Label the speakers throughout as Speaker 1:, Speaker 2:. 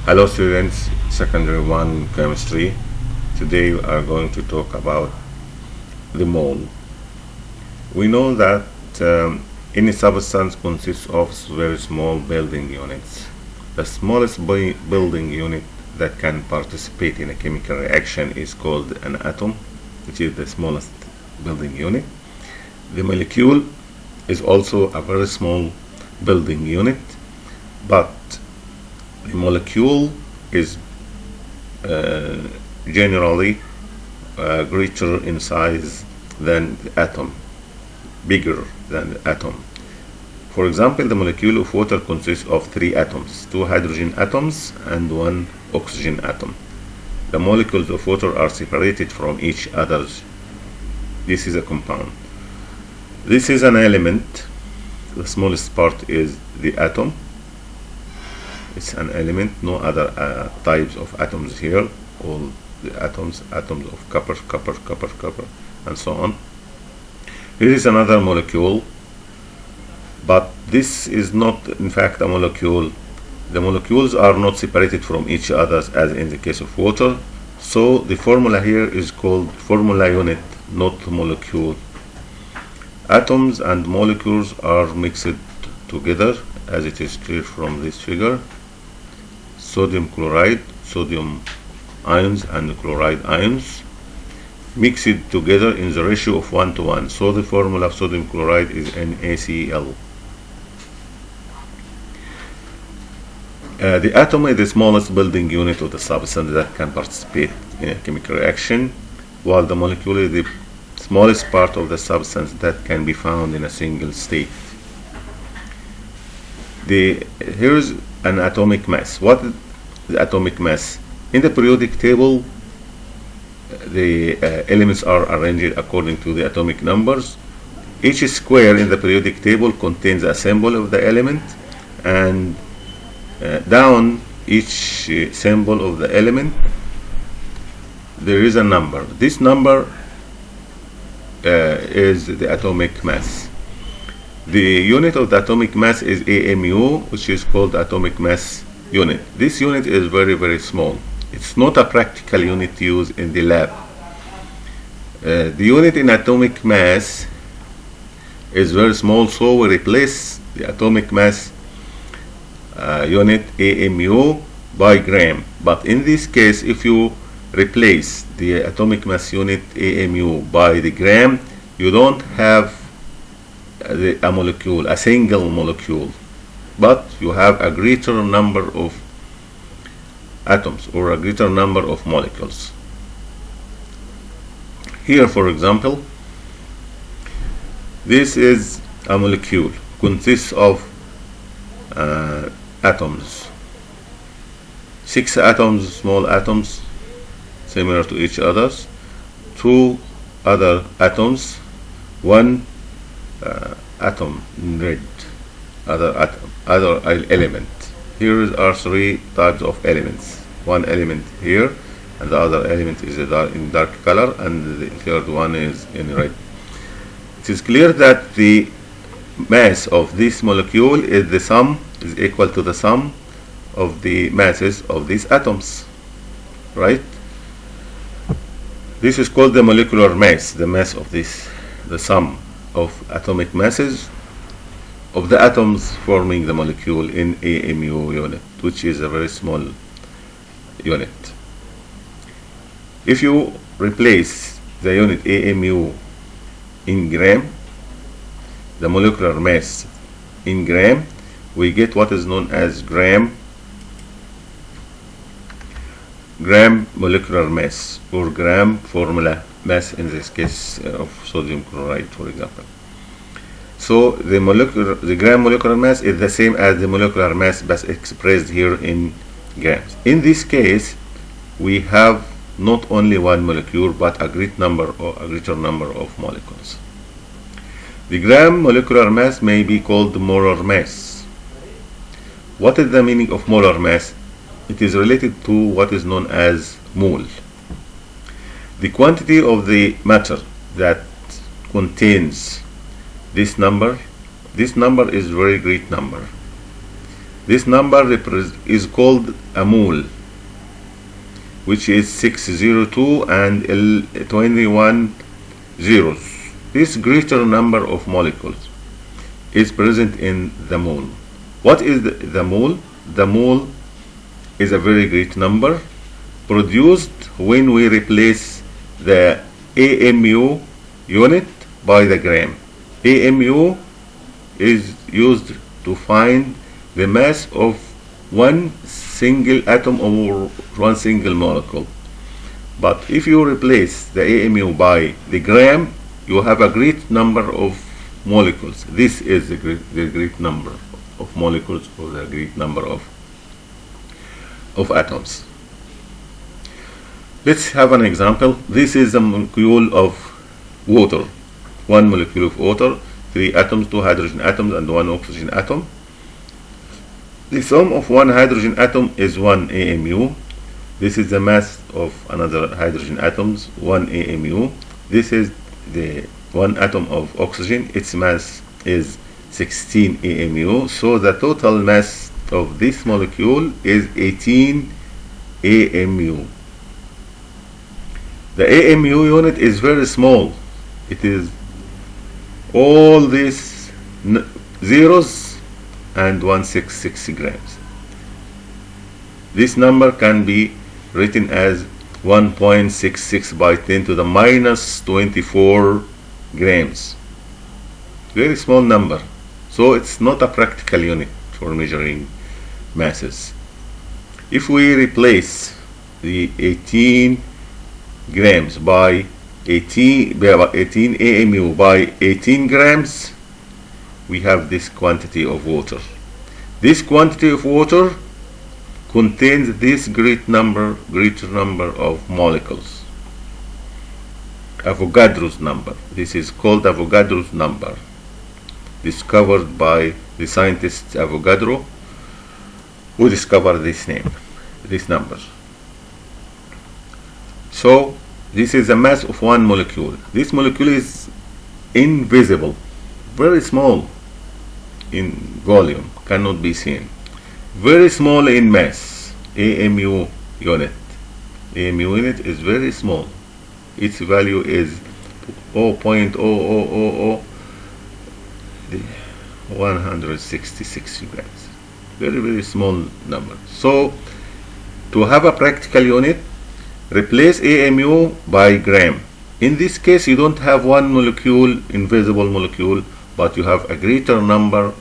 Speaker 1: Hello students, Secondary 1 Chemistry. Today we are going to talk about the mole. We know that any substance consists of very small building units. The smallest building unit that can participate in a chemical reaction is called an atom, which is the smallest building unit. The molecule is also a very small building unit, but the molecule is generally greater in size than the atom, bigger than the atom. For example, the molecule of water consists of 3 atoms, 2 hydrogen atoms and 1 oxygen atom. The molecules of water are separated from each other. This is a compound. This is an element. The smallest part is the atom. It's an element, no other types of atoms here. All the atoms of copper, and so on. Here is another molecule, but this is not in fact a molecule. The molecules are not separated from each other as in the case of water, so the formula here is called formula unit, not molecule. Atoms and molecules are mixed together, as it is clear from this figure. Sodium chloride, sodium ions and chloride ions mixed together in the ratio of 1 to 1. So the formula of sodium chloride is NaCl. The atom is the smallest building unit of the substance that can participate in a chemical reaction, while the molecule is the smallest part of the substance that can be found in a single state. Here is an atomic mass. What is the atomic mass? In the periodic table, the elements are arranged according to the atomic numbers. Each square in the periodic table contains a symbol of the element, and down each symbol of the element there is a number. This number is the atomic mass. The unit of the atomic mass is AMU, which is called atomic mass unit. This unit is very small. It's not a practical unit used in the lab. The unit in atomic mass is very small, so we replace the atomic mass unit AMU by gram. But in this case, if you replace the atomic mass unit AMU by the gram, you don't have a molecule, a single molecule, but you have a greater number of atoms or a greater number of molecules. Here, for example, this is a molecule, consists of atoms, 6 atoms, small atoms similar to each other, 2 other atoms, 1 atom in red, other element. Here are 3 types of elements. One element here, and the other element is in dark color, and the third one is in red. It is clear that the mass of this molecule is equal to the sum of the masses of these atoms, right? This is called the molecular mass, the mass of the sum of atomic masses of the atoms forming the molecule in AMU unit, which is a very small unit. If you replace the unit AMU in gram, the molecular mass in gram, we get what is known as gram molecular mass, or gram formula mass in this case of sodium chloride, for example. So the gram molecular mass is the same as the molecular mass but expressed here in grams. In this case, we have not only one molecule but a greater number of molecules. The gram molecular mass may be called molar mass. What is the meaning of molar mass? It is related to what is known as mole. The quantity of the matter that contains this number is very great number. This number is called a mole, which is 602 and 21 zeros. This greater number of molecules is present in the mole. What is the mole? The mole is a very great number produced when we replace the AMU unit by the gram. AMU is used to find the mass of one single atom or one single molecule. But if you replace the AMU by the gram, you have a great number of molecules. This is the great number of molecules, or the great number of atoms. Let's have an example. This is a molecule of water. One molecule of water, 3 atoms, 2 hydrogen atoms and 1 oxygen atom. The sum of one hydrogen atom is 1 AMU. This is the mass of another hydrogen atoms, 1 AMU. This is the one atom of oxygen. Its mass is 16 AMU. So the total mass of this molecule is 18 AMU. The AMU unit is very small. It is all these zeros and 166 grams. This number can be written as 1.66 by 10 to the minus 24 grams. Very small number. So it's not a practical unit for measuring masses. If we replace the 18 grams by 18 AMU by 18 grams, we have this quantity of water. This quantity of water contains this greater number of molecules. Avogadro's number. This is called Avogadro's number, discovered by the scientist Avogadro, who discovered this number. So this is the mass of one molecule. This molecule is invisible, very small in volume, cannot be seen, very small in mass. AMU unit. AMU unit is very small. Its value is 0.166 grams. Very small number. So to have a practical unit, replace AMU by gram. In this case, you don't have one molecule, invisible molecule, but you have a greater number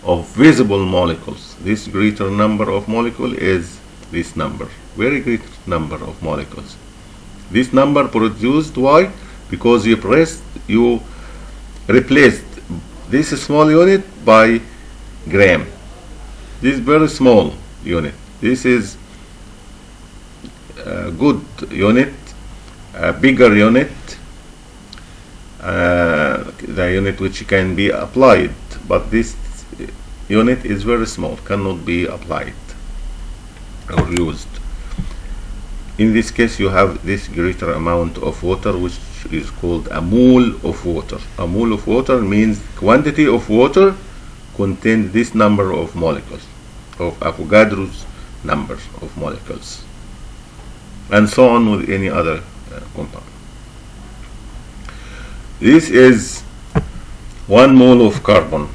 Speaker 1: of visible molecules. This greater number of molecule is this number, very great number of molecules. This number produced, why? Because you replaced this small unit by gram. This very small unit. This is a good unit, a bigger unit, the unit which can be applied, but this unit is very small, cannot be applied or used. In this case, you have this greater amount of water, which is called a mole of water. A mole of water means quantity of water contains this number of molecules, of Avogadro's number of molecules, and so on with any other compound. This is 1 mole of carbon.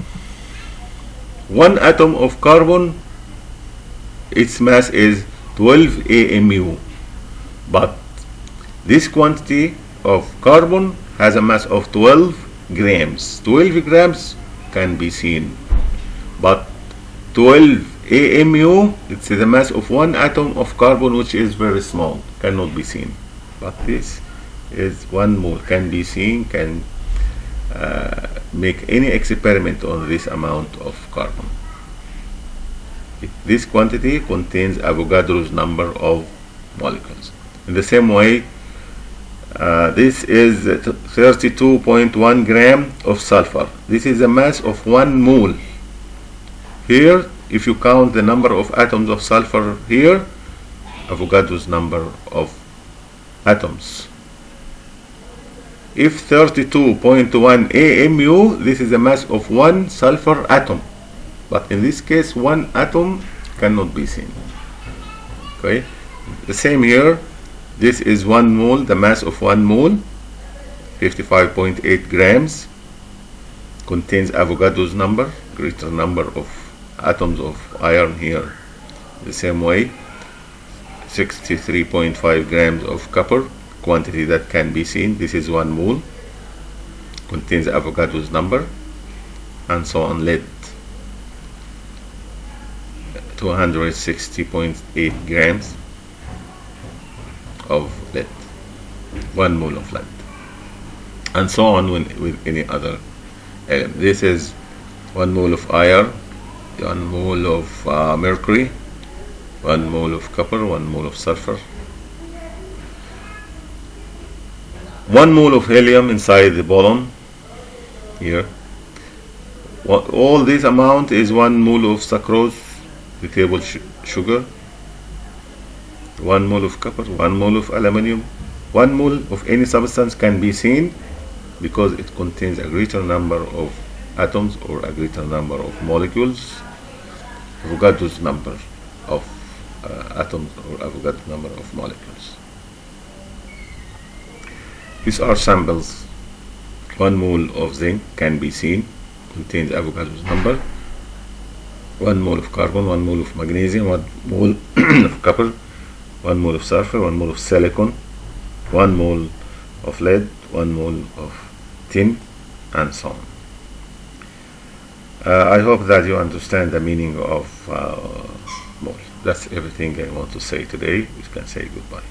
Speaker 1: 1 atom of carbon, its mass is 12 AMU, but this quantity of carbon has a mass of 12 grams. 12 grams can be seen, but 12 AMU, it's the mass of 1 atom of carbon, which is very small, cannot be seen. But this is 1 mole, can be seen, can make any experiment on this amount of carbon. This quantity contains Avogadro's number of molecules. In the same way, this is 32.1 gram of sulfur. This is a mass of 1 mole. Here, if you count the number of atoms of sulfur here, Avogadro's number of atoms. If 32.1 AMU, this is the mass of 1 sulfur atom. But in this case, one atom cannot be seen. Okay, the same here. This is 1 mole, the mass of 1 mole, 55.8 grams, contains Avogadro's number, greater number of atoms of iron here. The same way, 63.5 grams of copper, quantity that can be seen. This is 1 mole, contains Avogadro's number, and so on. Lead, 260.8 grams of lead, 1 mole of lead, and so on with any other element. This is 1 mole of iron, 1 mole of mercury, 1 mole of copper, 1 mole of sulfur, 1 mole of helium inside the balloon here. All this amount is 1 mole of sucrose, the table sugar, 1 mole of copper, 1 mole of aluminium. 1 mole of any substance can be seen because it contains a greater number of atoms or a greater number of molecules. Avogadro's number of atoms or Avogadro's number of molecules. These are samples. 1 mole of zinc can be seen, contains Avogadro's number. 1 mole of carbon, 1 mole of magnesium, 1 mole of copper, 1 mole of sulfur, 1 mole of silicon, 1 mole of lead, 1 mole of tin, and so on. I hope that you understand the meaning of mole. That's everything I want to say today. You can say goodbye.